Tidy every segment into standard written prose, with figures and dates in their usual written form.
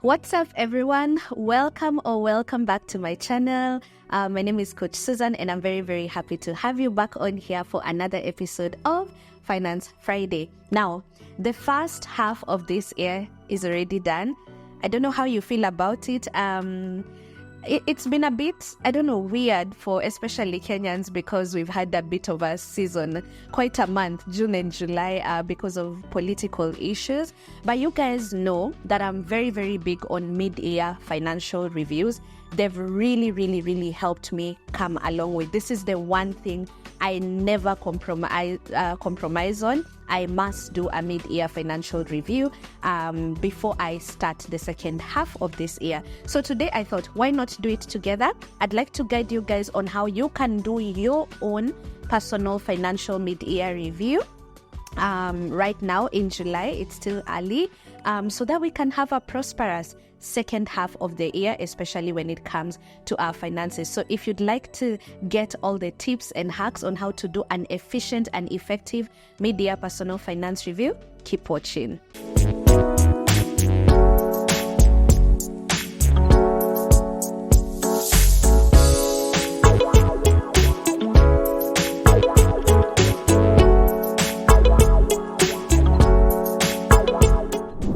What's up, everyone? Welcome back to my channel. My name is Coach Susan, and I'm very, very happy to have you back on here for another episode of Finance Friday. Now, the first half of this year is already done. I don't know how you feel about it. It's been a bit, weird for especially Kenyans because we've had a bit of a season, quite a month, June and July, because of political issues. But you guys know that I'm very, very big on mid-year financial reviews. They've really, really, really helped me come along with. This is the one thing I never compromise on. I must do a mid-year financial review before I start the second half of this year. So today I thought, why not do it together? I'd like to guide you guys on how you can do your own personal financial mid-year review. Right now in July, it's still early, so that we can have a prosperous second half of the year, especially when it comes to our finances. So if you'd like to get all the tips and hacks on how to do an efficient and effective mid-year personal finance review, keep watching.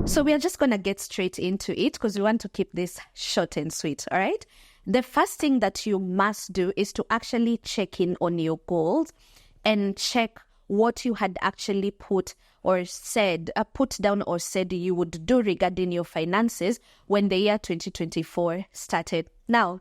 So we are just going to get straight into it because we want to keep this short and sweet, all right? The first thing that you must do is to actually check in on your goals and check what you had actually put down or said you would do regarding your finances when the year 2024 started. Now,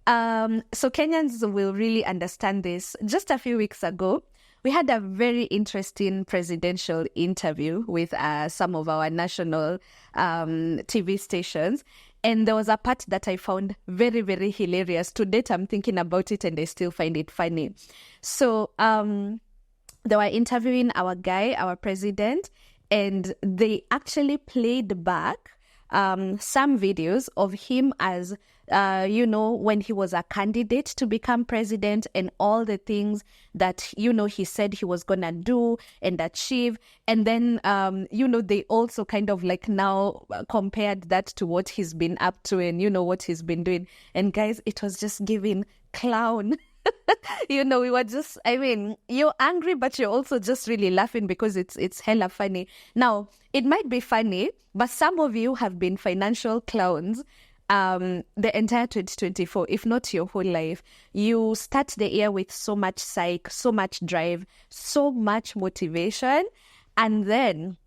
so Kenyans will really understand this. Just a few weeks ago, we had a very interesting presidential interview with some of our national TV stations. And there was a part that I found very, very hilarious. To date, I'm thinking about it and I still find it funny. So they were interviewing our president, and they actually played back some videos of him as, when he was a candidate to become president and all the things that, he said he was going to do and achieve. And then, they also kind of like now compared that to what he's been up to and, what he's been doing. And guys, it was just giving clown. We were just, you're angry, but you're also just really laughing because it's hella funny. Now, it might be funny, but some of you have been financial clowns the entire 2024, if not your whole life. You start the year with so much psych, so much drive, so much motivation. And then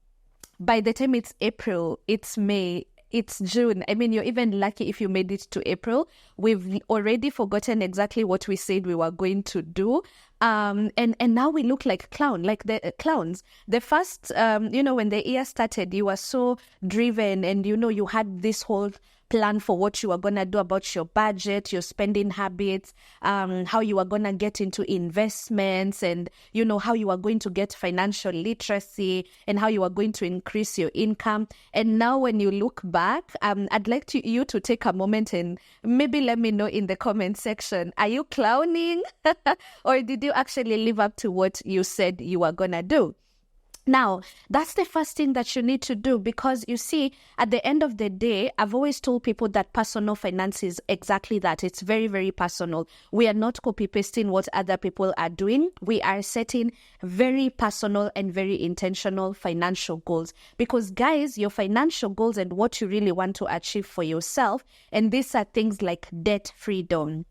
by the time it's April, it's May, it's June. You're even lucky if you made it to April. We've already forgotten exactly what we said we were going to do. And now we look like clowns. The first, when the year started, you were so driven and, you had this whole plan for what you were going to do about your budget, your spending habits, how you are going to get into investments and, how you are going to get financial literacy and how you are going to increase your income. And now when you look back, I'd like you to take a moment and maybe let me know in the comment section, are you clowning or did you actually live up to what you said you were going to do? Now, that's the first thing that you need to do because you see, at the end of the day, I've always told people that personal finance is exactly that. It's very, very personal. We are not copy-pasting what other people are doing. We are setting very personal and very intentional financial goals because, guys, your financial goals and what you really want to achieve for yourself, and these are things like debt freedom.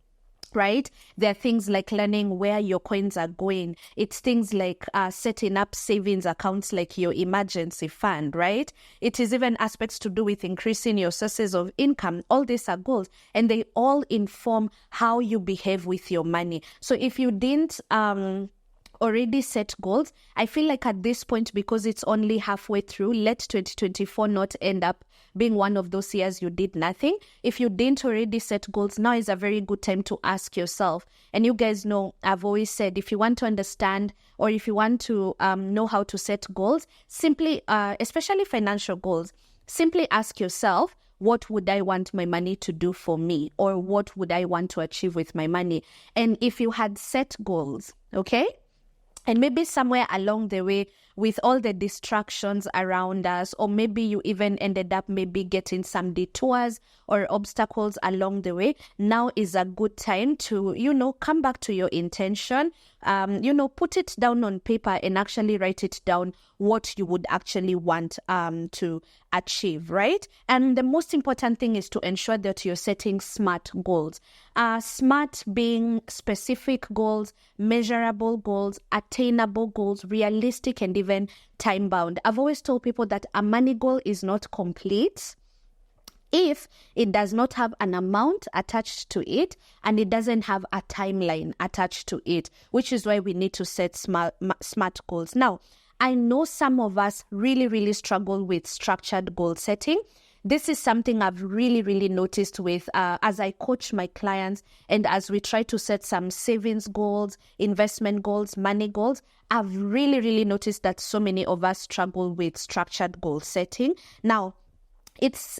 Right? There are things like learning where your coins are going. It's things like setting up savings accounts like your emergency fund, right? It is even aspects to do with increasing your sources of income. All these are goals and they all inform how you behave with your money. So if you didn't already set goals, I feel like at this point, because it's only halfway through, let 2024 not end up being one of those years you did nothing. If you didn't already set goals, now is a very good time to ask yourself. And you guys know, I've always said, if you want to understand or if you want to know how to set goals, simply, especially financial goals, simply ask yourself, what would I want my money to do for me? Or what would I want to achieve with my money? And if you had set goals, okay? And maybe somewhere along the way, with all the distractions around us, or maybe you even ended up maybe getting some detours or obstacles along the way, now is a good time to, come back to your intention, put it down on paper and actually write it down what you would actually want to achieve, right? And the most important thing is to ensure that you're setting SMART goals. SMART being specific goals, measurable goals, attainable goals, realistic, and even time-bound. I've always told people that a money goal is not complete if it does not have an amount attached to it and it doesn't have a timeline attached to it, which is why we need to set SMART goals. Now, I know some of us really, really struggle with structured goal setting. This is something I've really, really noticed with as I coach my clients and as we try to set some savings goals, investment goals, money goals. I've really, really noticed that so many of us struggle with structured goal setting. Now, it's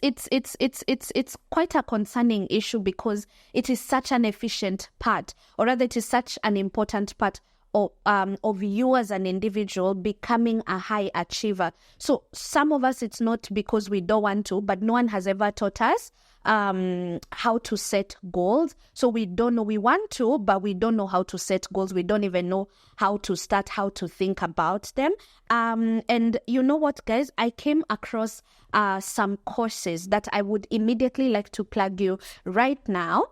quite a concerning issue because it is such an efficient part, or rather it is such an important part of you as an individual becoming a high achiever. So some of us, it's not because we don't want to, but no one has ever taught us how to set goals. So we don't know, we want to, but we don't know how to set goals. We don't even know how to start, how to think about them. And you know what, guys, I came across some courses that I would immediately like to plug you right now,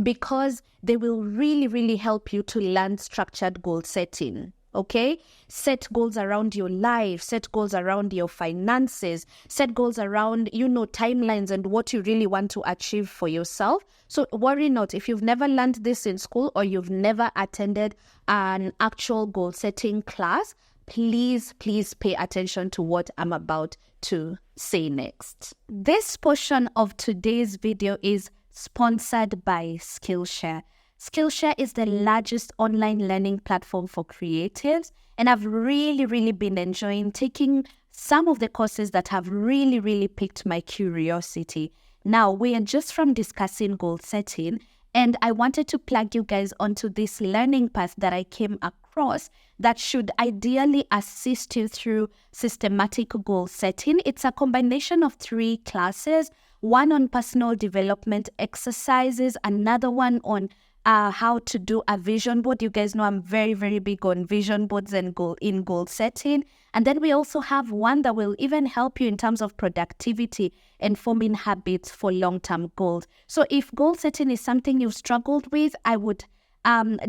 because they will really, really help you to learn structured goal setting. Okay? Set goals around your life, set goals around your finances, set goals around, timelines and what you really want to achieve for yourself. So worry not, if you've never learned this in school or you've never attended an actual goal setting class, please pay attention to what I'm about to say next. This portion of today's video is sponsored by Skillshare. Skillshare is the largest online learning platform for creatives, and I've really, really been enjoying taking some of the courses that have really, really piqued my curiosity. Now, we are just from discussing goal setting, and I wanted to plug you guys onto this learning path that I came across that should ideally assist you through systematic goal setting. It's a combination of 3 classes, one on personal development exercises, another one on how to do a vision board. You guys know I'm very, very big on vision boards and goal setting. And then we also have one that will even help you in terms of productivity and forming habits for long-term goals. So if goal setting is something you've struggled with, I would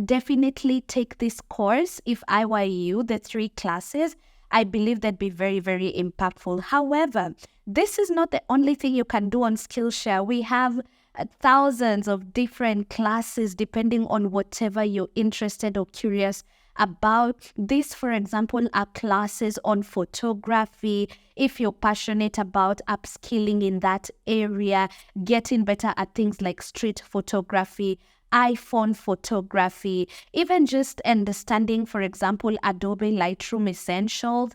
definitely take this course. If I were you, the 3 classes, I believe that'd be very, very impactful. However, this is not the only thing you can do on Skillshare. We have thousands of different classes depending on whatever you're interested or curious about. This, for example, are classes on photography. If you're passionate about upskilling in that area, getting better at things like street photography, iPhone photography, even just understanding, for example, Adobe Lightroom Essentials.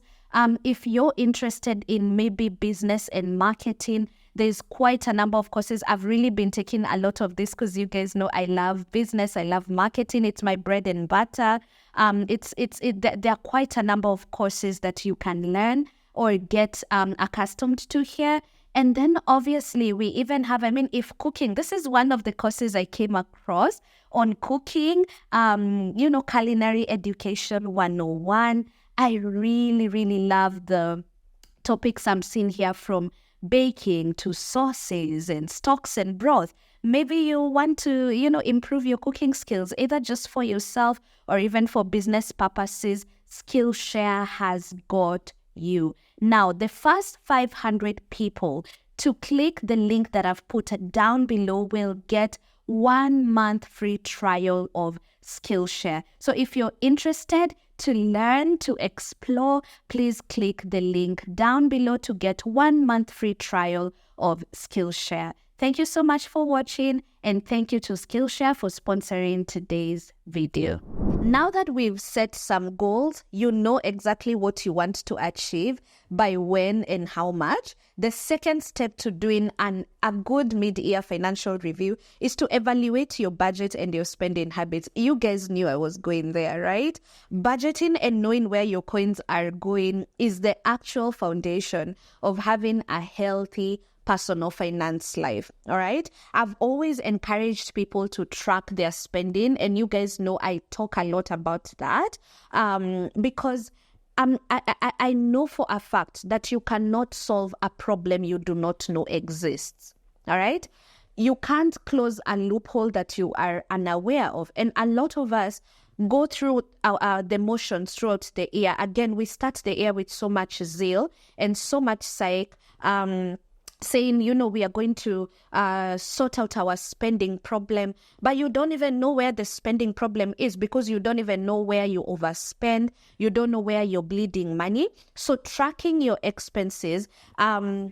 If you're interested in maybe business and marketing, there's quite a number of courses. I've really been taking a lot of this because you guys know I love business, I love marketing. It's my bread and butter. There are quite a number of courses that you can learn or get accustomed to here. And then obviously we even have, if cooking, this is one of the courses I came across on cooking, Culinary Education 101. I really, really love the topics I'm seeing here, from baking to sauces and stocks and broth. Maybe you want to, improve your cooking skills, either just for yourself or even for business purposes. Skillshare has got you. Now, the first 500 people to click the link that I've put down below will get 1 month free trial of Skillshare. So if you're interested to learn, to explore, please click the link down below to get 1 month free trial of Skillshare. Thank you so much for watching, And thank you to Skillshare for sponsoring today's video. Now that we've set some goals, you know exactly what you want to achieve, by when and how much. The second step to doing a good mid-year financial review is to evaluate your budget and your spending habits. You guys knew I was going there, right? Budgeting and knowing where your coins are going is the actual foundation of having a healthy personal finance life. All right. I've always encouraged people to track their spending, and you guys know I talk a lot about that because I know for a fact that you cannot solve a problem you do not know exists. All right. You can't close a loophole that you are unaware of. And a lot of us go through the motions throughout the year. Again, we start the year with so much zeal and so much psych, saying, we are going to sort out our spending problem, but you don't even know where the spending problem is because you don't even know where you overspend. You don't know where you're bleeding money. So tracking your expenses, and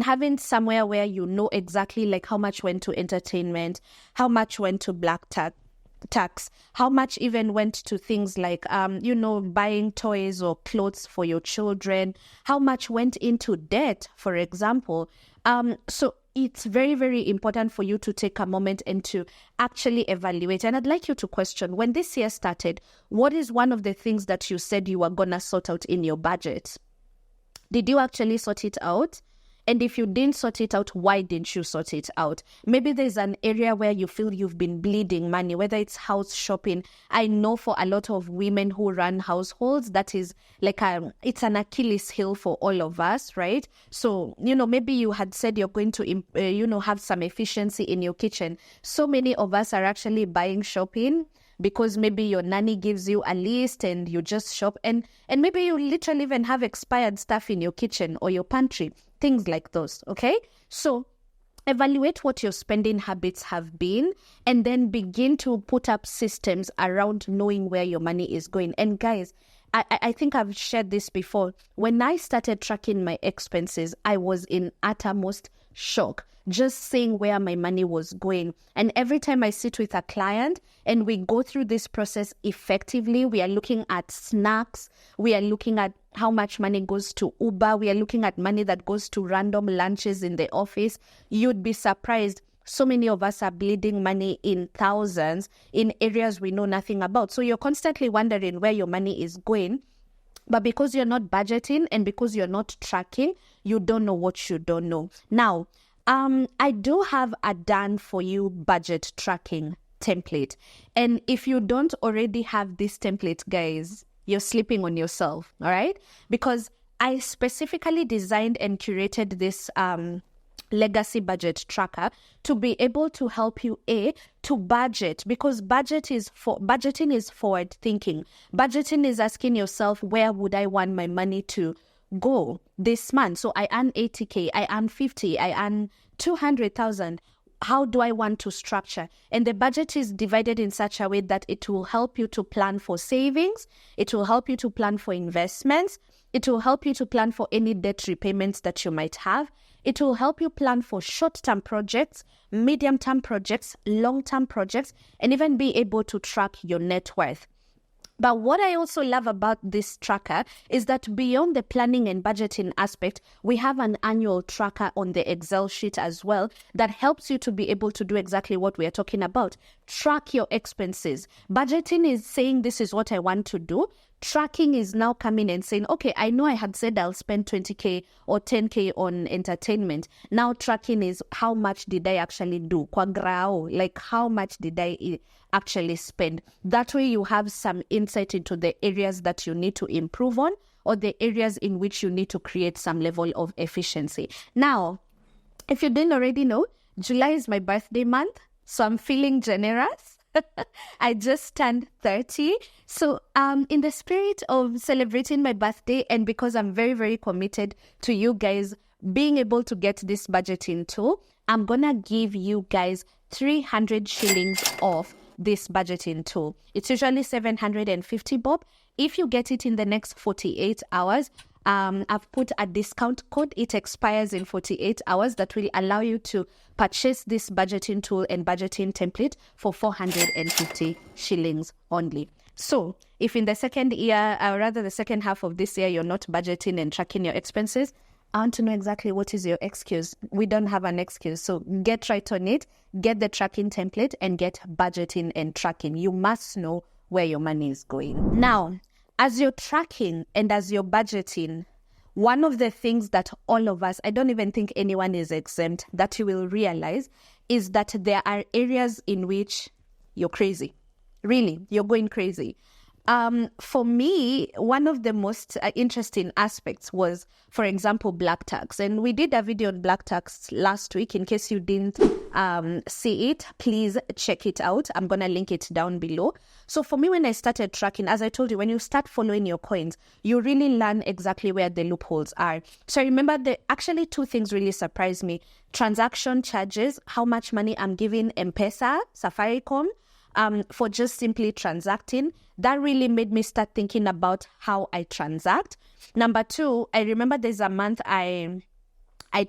having somewhere where you know exactly like how much went to entertainment, how much went to black tax, how much even went to things like, buying toys or clothes for your children, how much went into debt, for example. So it's very, very important for you to take a moment and to actually evaluate. And I'd like you to question, when this year started, what is one of the things that you said you were going to sort out in your budget? Did you actually sort it out? And if you didn't sort it out, why didn't you sort it out? Maybe there's an area where you feel you've been bleeding money, whether it's house shopping. I know for a lot of women who run households, that is like it's an Achilles heel for all of us, right? So, maybe you had said you're going to, have some efficiency in your kitchen. So many of us are actually buying shopping because maybe your nanny gives you a list and you just shop. And maybe you literally even have expired stuff in your kitchen or your pantry. Things like those, okay? So evaluate what your spending habits have been and then begin to put up systems around knowing where your money is going. And guys, I think I've shared this before. When I started tracking my expenses, I was in uttermost shock, just seeing where my money was going. And every time I sit with a client and we go through this process effectively, we are looking at snacks, we are looking at how much money goes to Uber, we are looking at money that goes to random lunches in the office. You'd be surprised. So many of us are bleeding money in thousands in areas we know nothing about. So you're constantly wondering where your money is going. But because you're not budgeting and because you're not tracking, you don't know what you don't know. Now, I do have a done for you budget tracking template. And if you don't already have this template, guys, you're sleeping on yourself, all right? Because I specifically designed and curated this legacy budget tracker to be able to help you to budget, because budgeting is forward thinking. Budgeting is asking yourself, where would I want my money to go this month? So I earn 80K, I earn 50, I earn 200,000. How do I want to structure? And the budget is divided in such a way that it will help you to plan for savings. It will help you to plan for investments. It will help you to plan for any debt repayments that you might have. It will help you plan for short-term projects, medium-term projects, long-term projects, and even be able to track your net worth. But what I also love about this tracker is that beyond the planning and budgeting aspect, we have an annual tracker on the Excel sheet as well that helps you to be able to do exactly what we are talking about. Track your expenses. Budgeting is saying, this is what I want to do. Tracking is now coming and saying, okay, I know I had said I'll spend 20K or 10K on entertainment. Now tracking is, how much did I actually do? Kwa grao, like how much did I actually spend? That way you have some insight into the areas that you need to improve on or the areas in which you need to create some level of efficiency. Now, if you didn't already know, July is my birthday month, so I'm feeling generous. I just turned 30. So in the spirit of celebrating my birthday, and because I'm very, very committed to you guys being able to get this budgeting tool, I'm going to give you guys 300 shillings off this budgeting tool. It's usually 750 bob. If you get it in the next 48 hours, I've put a discount code. It expires in 48 hours. That will allow you to purchase this budgeting tool and budgeting template for 450 shillings only. So if in the second year, or rather the second half of this year, you're not budgeting and tracking your expenses, I want to know exactly what is your excuse. We don't have an excuse. So get right on it, get the tracking template, and get budgeting and tracking. You must know where your money is going. Now, as you're tracking and as you're budgeting, one of the things that all of us, I don't even think anyone is exempt, that you will realize is that there are areas in which you're crazy. Really, you're going crazy. For me, one of the most interesting aspects was, for example, black tax. And we did a video on black tax last week. In case you didn't see it, please check it out. I'm going to link it down below. So for me, when I started tracking, as I told you, when you start following your coins, you really learn exactly where the loopholes are. So I remember actually two things really surprised me. Transaction charges, how much money I'm giving M-Pesa, Safaricom, for just simply transacting. That really made me start thinking about how I transact. Number two, I remember there's a month I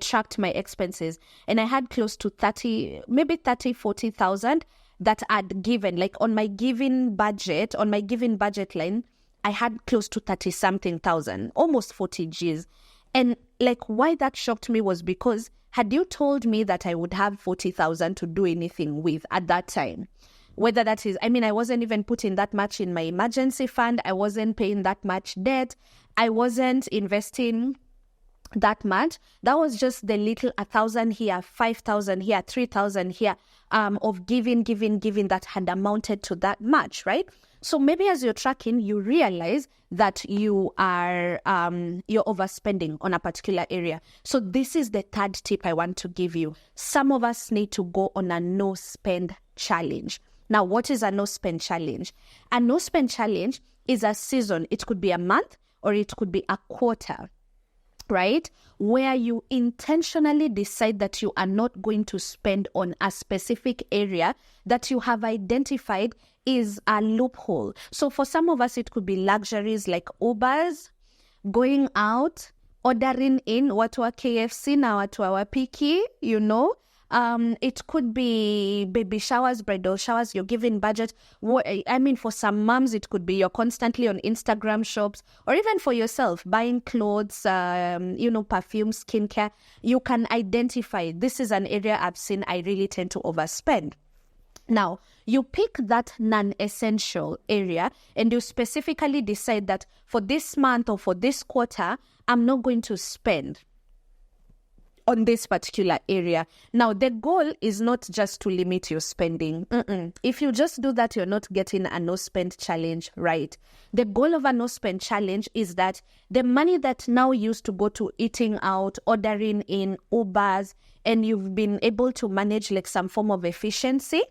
tracked my expenses and I had close to 40,000 that I'd given, like on my given budget line, I had close to 30 something thousand, almost 40 G's. And like why that shocked me was because had you told me that I would have 40,000 to do anything with at that time, whether that is, I wasn't even putting that much in my emergency fund. I wasn't paying that much debt. I wasn't investing that much. That was just the little 1,000 here, 5,000 here, 3,000 here, of giving that had amounted to that much, right? So maybe as you're tracking, you realize that you are, you're overspending on a particular area. So this is the third tip I want to give you. Some of us need to go on a no spend challenge. Now, what is a no-spend challenge? A no-spend challenge is a season. It could be a month or it could be a quarter, right? Where you intentionally decide that you are not going to spend on a specific area that you have identified is a loophole. So for some of us, it could be luxuries like Ubers, going out, ordering in, watu wa KFC na watu wa Wapiki, you know. It could be baby showers, bridal showers, you're giving budget. For some moms, it could be you're constantly on Instagram shops, or even for yourself, buying clothes, perfume, skincare. You can identify, this is an area I've seen I really tend to overspend. Now, you pick that non-essential area and you specifically decide that for this month or for this quarter, I'm not going to spend on this particular area. Now, the goal is not just to limit your spending. If you just do that, you're not getting a no-spend challenge right. The goal of a no-spend challenge is that the money that now used to go to eating out, ordering in, Ubers, and you've been able to manage like some form of efficiency,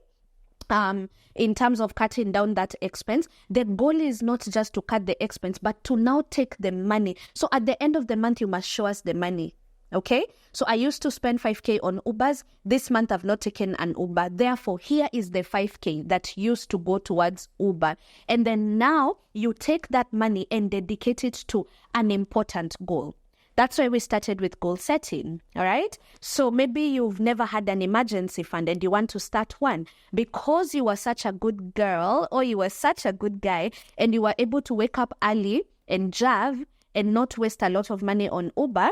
in terms of cutting down that expense, the goal is not just to cut the expense, but to now take the money. So at the end of the month, you must show us the money. Okay, so I used to spend 5K on Ubers. This month I've not taken an Uber. Therefore, here is the 5K that used to go towards Uber. And then now you take that money and dedicate it to an important goal. That's why we started with goal setting, all right? So maybe you've never had an emergency fund and you want to start one because you were such a good girl or you were such a good guy and you were able to wake up early and drive and not waste a lot of money on Uber.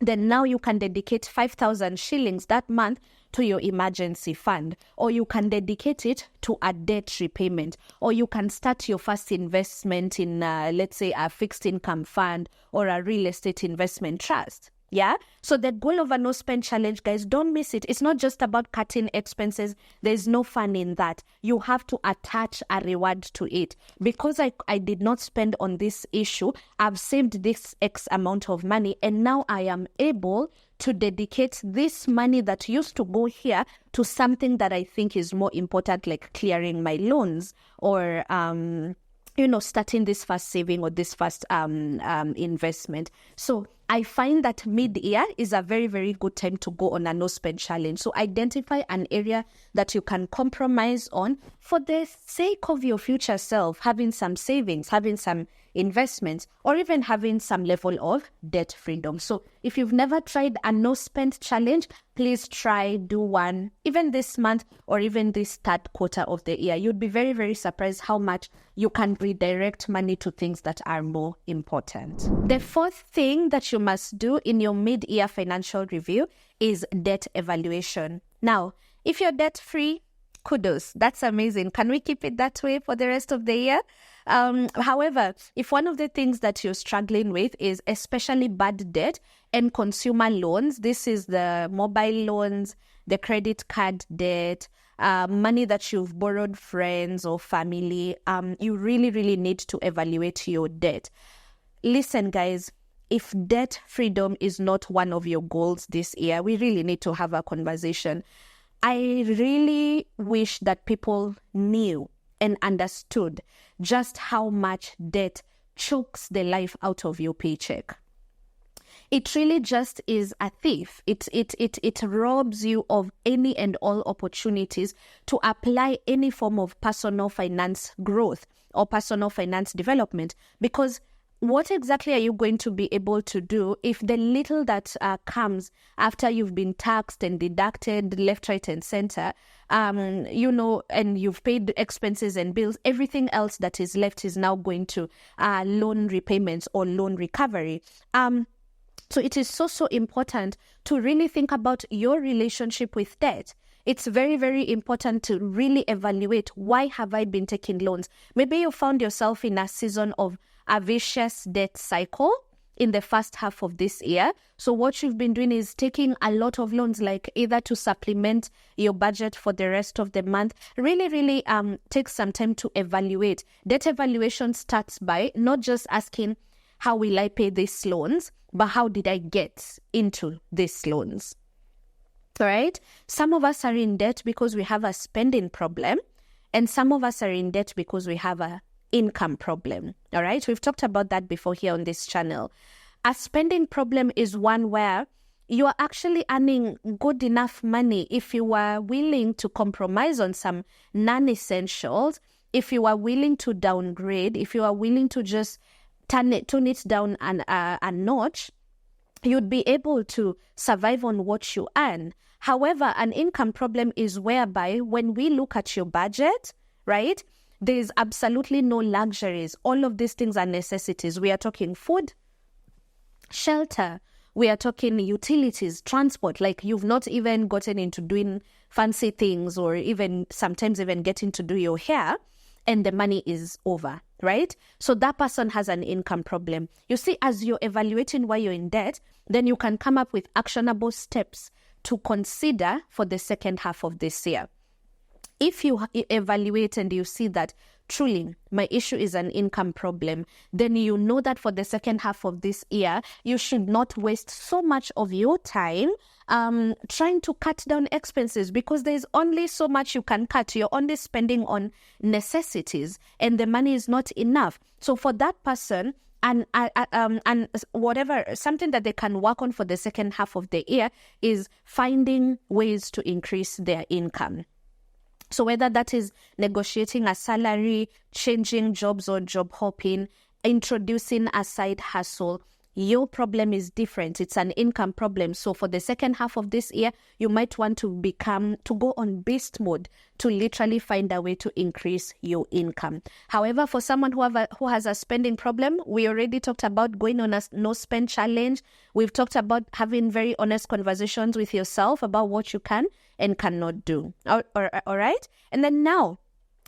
Then now you can dedicate 5,000 shillings that month to your emergency fund, or you can dedicate it to a debt repayment, or you can start your first investment in, let's say, a fixed income fund or a real estate investment trust. Yeah. So the goal of a no spend challenge, guys, don't miss it. It's not just about cutting expenses. There's no fun in that. You have to attach a reward to it. Because I did not spend on this issue, I've saved this X amount of money, and now I am able to dedicate this money that used to go here to something that I think is more important, like clearing my loans or starting this first saving or this first investment. So I find that mid-year is a very, very good time to go on a no-spend challenge. So identify an area that you can compromise on for the sake of your future self, having some savings, having some investments, or even having some level of debt freedom. So if you've never tried a no-spend challenge, please do one even this month or even this third quarter of the year. You'd be very, very surprised how much you can redirect money to things that are more important. The fourth thing that you must do in your mid-year financial review is debt evaluation. Now, if you're debt-free, kudos. That's amazing. Can we keep it that way for the rest of the year? However, if one of the things that you're struggling with is especially bad debt and consumer loans, this is the mobile loans, the credit card debt, money that you've borrowed friends or family, you really, really need to evaluate your debt. Listen, guys, if debt freedom is not one of your goals this year, we really need to have a conversation. I really wish that people knew and understood just how much debt chokes the life out of your paycheck. It really just is a thief. It robs you of any and all opportunities to apply any form of personal finance growth or personal finance development, because what exactly are you going to be able to do if the little that comes after you've been taxed and deducted left, right, and center, and you've paid expenses and bills, everything else that is left is now going to loan repayments or loan recovery. So it is so important to really think about your relationship with debt. It's very, very important to really evaluate, why have I been taking loans? Maybe you found yourself in a season of a vicious debt cycle in the first half of this year. So what you've been doing is taking a lot of loans, like either to supplement your budget for the rest of the month. Really take some time to evaluate. Debt evaluation starts by not just asking, how will I pay these loans, but how did I get into these loans? All right. Some of us are in debt because we have a spending problem, and some of us are in debt because we have a income problem. All right. We've talked about that before here on this channel. A spending problem is one where you are actually earning good enough money if you are willing to compromise on some non-essentials, if you are willing to downgrade, if you are willing to just tone it down a notch, you'd be able to survive on what you earn. However, an income problem is whereby when we look at your budget, right, there is absolutely no luxuries. All of these things are necessities. We are talking food, shelter, we are talking utilities, transport, like you've not even gotten into doing fancy things or even sometimes even getting to do your hair, and the money is over, right? So that person has an income problem. You see, as you're evaluating why you're in debt, then you can come up with actionable steps to consider for the second half of this year. If you evaluate and you see that truly my issue is an income problem, then you know that for the second half of this year, you should not waste so much of your time trying to cut down expenses, because there's only so much you can cut. You're only spending on necessities and the money is not enough. So for that person, and whatever, something that they can work on for the second half of the year is finding ways to increase their income. So whether that is negotiating a salary, changing jobs or job hopping, introducing a side hustle, your problem is different. It's an income problem. So for the second half of this year, you might want to go on beast mode to literally find a way to increase your income. However, for someone who has a spending problem, we already talked about going on a no spend challenge. We've talked about having very honest conversations with yourself about what you can and cannot do. All right? And then now,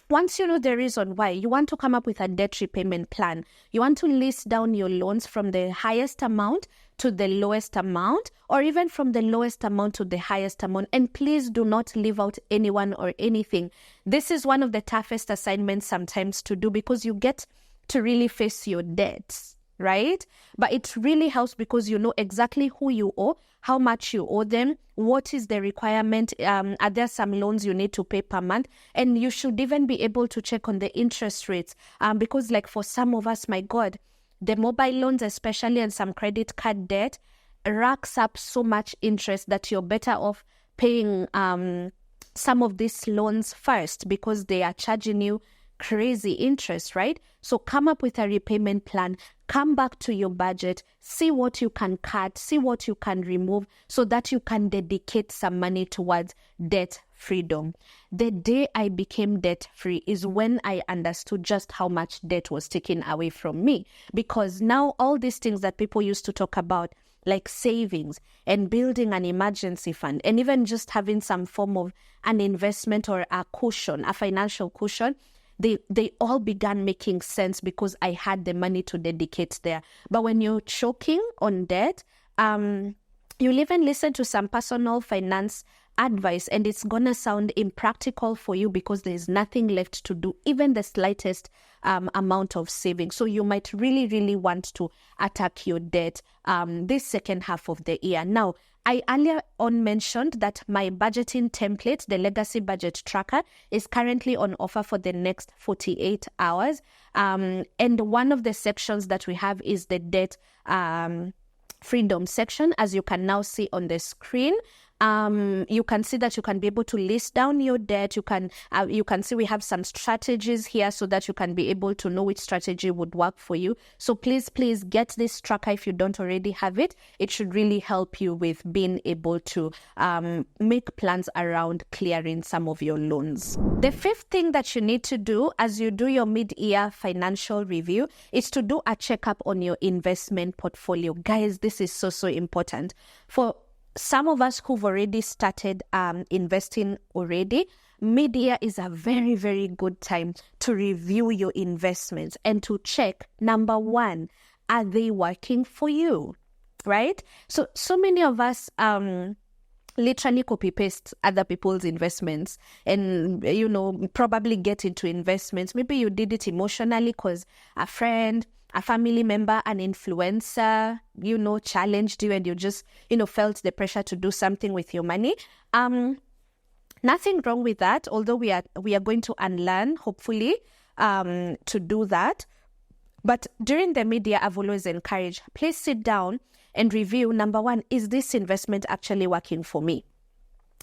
once you know the reason why, you want to come up with a debt repayment plan. You want to list down your loans from the highest amount to the lowest amount, or even from the lowest amount to the highest amount. And please do not leave out anyone or anything. This is one of the toughest assignments sometimes to do, because you get to really face your debts, right? But it really helps because you know exactly who you owe, how much you owe them, what is the requirement, are there some loans you need to pay per month, and you should even be able to check on the interest rates, because like for some of us, my God, the mobile loans especially, and some credit card debt racks up so much interest that you're better off paying some of these loans first, because they are charging you crazy interest, right? So come up with a repayment plan, come back to your budget, see what you can cut, see what you can remove, so that you can dedicate some money towards debt freedom. The day I became debt free is when I understood just how much debt was taken away from me, because now all these things that people used to talk about, like savings and building an emergency fund, and even just having some form of an investment or a cushion, a financial cushion, they all began making sense because I had the money to dedicate there. But when you're choking on debt, you'll even listen to some personal finance advice, and it's gonna sound impractical for you because there's nothing left to do, even the slightest amount of savings. So you might really, really want to attack your debt this second half of the year. Now, I earlier on mentioned that my budgeting template, the Legacy Budget Tracker, is currently on offer for the next 48 hours. And one of the sections that we have is the debt freedom section, as you can now see on the screen. You can see that you can be able to list down your debt. You can see we have some strategies here so that you can be able to know which strategy would work for you. So please get this tracker if you don't already have it. It should really help you with being able to make plans around clearing some of your loans. The fifth thing that you need to do as you do your mid-year financial review is to do a checkup on your investment portfolio. Guys, this is so important. For some of us who've already started investing already, mid-year is a very, very good time to review your investments and to check, number one, are they working for you, right? So many of us literally copy-paste other people's investments and, probably get into investments. Maybe you did it emotionally because a friend, a family member, an influencer, challenged you, and you just, felt the pressure to do something with your money. Nothing wrong with that, although we are going to unlearn, hopefully, to do that. But during the mid-year, I've always encouraged, please sit down and review, number one, is this investment actually working for me?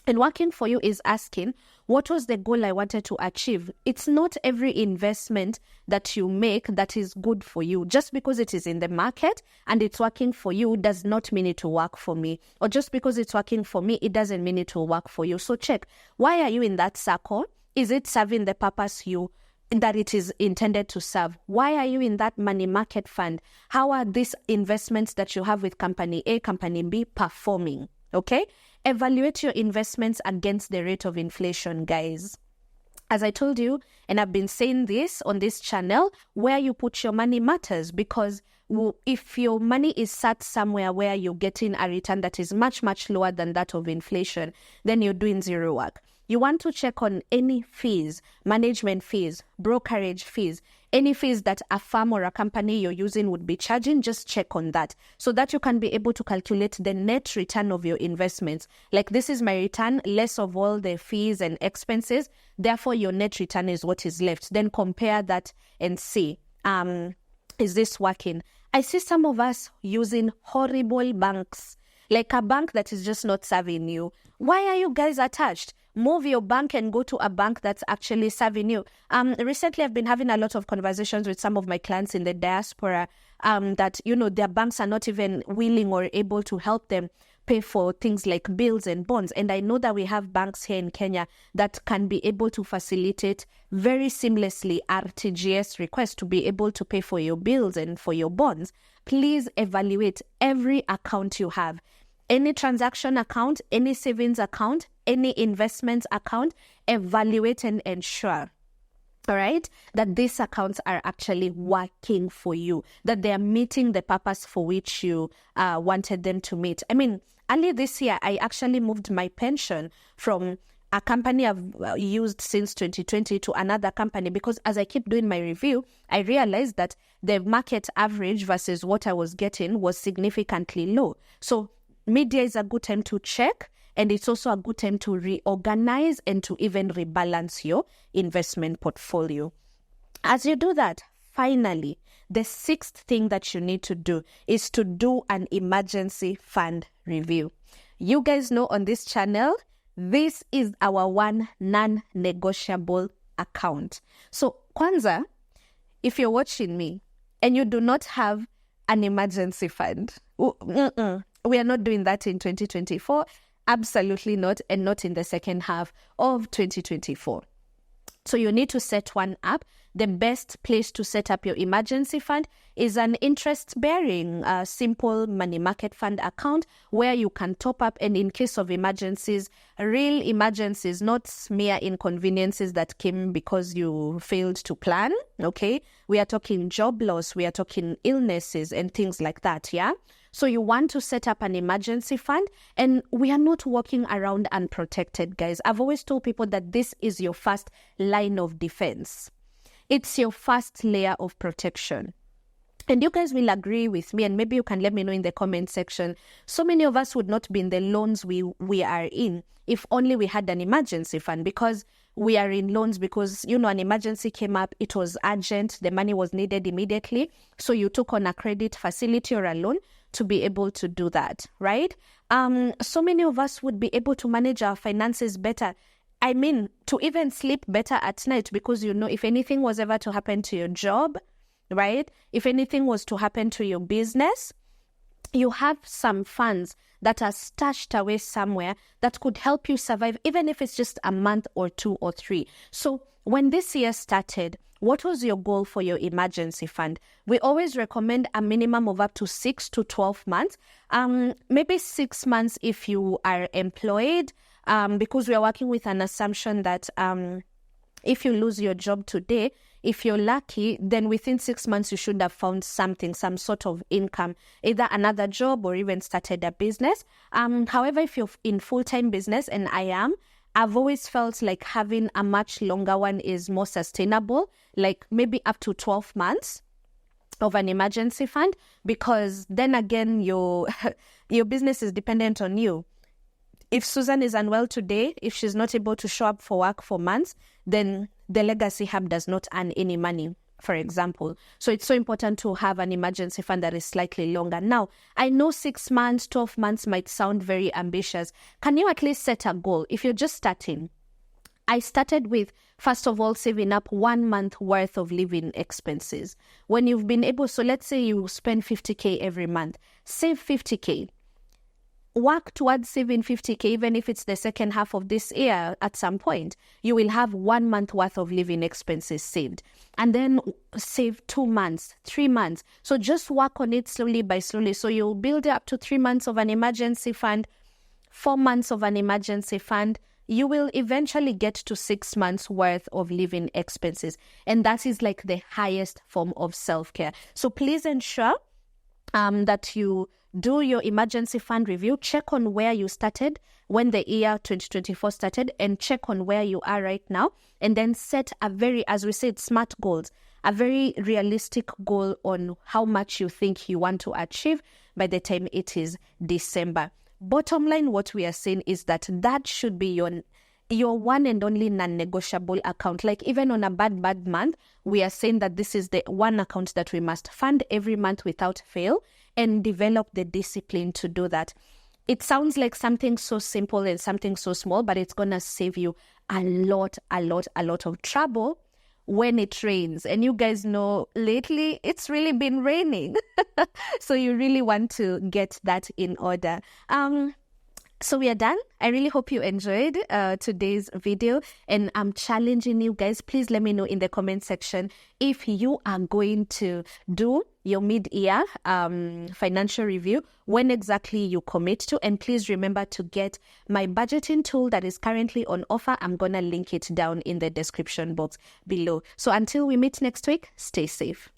And working for you is asking, what was the goal I wanted to achieve? It's not every investment that you make that is good for you. Just because it is in the market and it's working for you does not mean it will work for me. Or just because it's working for me, it doesn't mean it will work for you. So check, why are you in that circle? Is it serving the purpose that it is intended to serve? Why are you in that money market fund? How are these investments that you have with company A, company B performing? Okay? Evaluate your investments against the rate of inflation, guys. As I told you, and I've been saying this on this channel, where you put your money matters, because if your money is sat somewhere where you're getting a return that is much, much lower than that of inflation, then you're doing zero work. You want to check on any fees, management fees, brokerage fees, any fees that a firm or a company you're using would be charging. Just check on that so that you can be able to calculate the net return of your investments. Like, this is my return, less of all the fees and expenses. Therefore, your net return is what is left. Then compare that and see, is this working? I see some of us using horrible banks, like a bank that is just not serving you. Why are you guys attached? Move your bank and go to a bank that's actually serving you. Recently, I've been having a lot of conversations with some of my clients in the diaspora that, their banks are not even willing or able to help them pay for things like bills and bonds. And I know that we have banks here in Kenya that can be able to facilitate very seamlessly RTGS requests to be able to pay for your bills and for your bonds. Please evaluate every account you have. Any transaction account, any savings account, any investments account, evaluate and ensure, all right, that these accounts are actually working for you, that they are meeting the purpose for which you wanted them to meet. I mean, early this year, I actually moved my pension from a company I've used since 2020 to another company, because as I keep doing my review, I realized that the market average versus what I was getting was significantly low. So mid-year is a good time to check, and it's also a good time to reorganize and to even rebalance your investment portfolio. As you do that, finally, the sixth thing that you need to do is to do an emergency fund review. You guys know on this channel, this is our one non-negotiable account. So, Kwanza, if you're watching me and you do not have an emergency fund, we are not doing that in 2024. Absolutely not, and not in the second half of 2024. So you need to set one up. The best place to set up your emergency fund is an interest-bearing, simple money market fund account where you can top up, and in case of emergencies, real emergencies, not mere inconveniences that came because you failed to plan, okay? We are talking job loss, we are talking illnesses and things like that, yeah? So you want to set up an emergency fund, and we are not walking around unprotected, guys. I've always told people that this is your first line of defense. It's your first layer of protection. And you guys will agree with me, and maybe you can let me know in the comment section. So many of us would not be in the loans we are in if only we had an emergency fund, because we are in loans because, you know, an emergency came up, it was urgent, the money was needed immediately. So you took on a credit facility or a loan to be able to do that, right? So many of us would be able to manage our finances better. I mean, to even sleep better at night, because, you know, if anything was ever to happen to your job, right? If anything was to happen to your business, you have some funds that are stashed away somewhere that could help you survive, even if it's just a month or 2 or 3. So when this year started, what was your goal for your emergency fund? We always recommend a minimum of up to 6 to 12 months. Maybe 6 months if you are employed, because we are working with an assumption that if you lose your job today, if you're lucky, then within 6 months you should have found something, some sort of income, either another job or even started a business. However, if you're in full-time business, and I've always felt like having a much longer one is more sustainable, like maybe up to 12 months of an emergency fund, because then again, your business is dependent on you. If Susan is unwell today, if she's not able to show up for work for months, then the Legacy Hub does not earn any money, for example. So it's so important to have an emergency fund that is slightly longer. Now, I know 6 months, 12 months might sound very ambitious. Can you at least set a goal? If you're just starting, I started with, first of all, saving up 1 month worth of living expenses. When you've been able, so let's say you spend 50K every month, save 50K. Work towards saving 50K, even if it's the second half of this year at some point. You will have 1 month worth of living expenses saved. And then save 2 months, 3 months. So just work on it slowly by slowly. So you'll build up to 3 months of an emergency fund, 4 months of an emergency fund. You will eventually get to 6 months worth of living expenses. And that is like the highest form of self-care. So please ensure that you do your emergency fund review, check on where you started when the year 2024 started, and check on where you are right now, and then set a very, as we said, smart goals, a very realistic goal on how much you think you want to achieve by the time it is December. Bottom line, what we are saying is that should be your one and only non-negotiable account. Like even on a bad month, we are saying that this is the one account that we must fund every month without fail, and develop the discipline to do that. It sounds like something so simple and something so small, but it's going to save you a lot of trouble when it rains. And you guys know lately it's really been raining. So you really want to get that in order. So we are done. I really hope you enjoyed today's video, and I'm challenging you guys. Please let me know in the comment section if you are going to do your mid-year financial review, when exactly you commit to. And please remember to get my budgeting tool that is currently on offer. I'm going to link it down in the description box below. So until we meet next week, stay safe.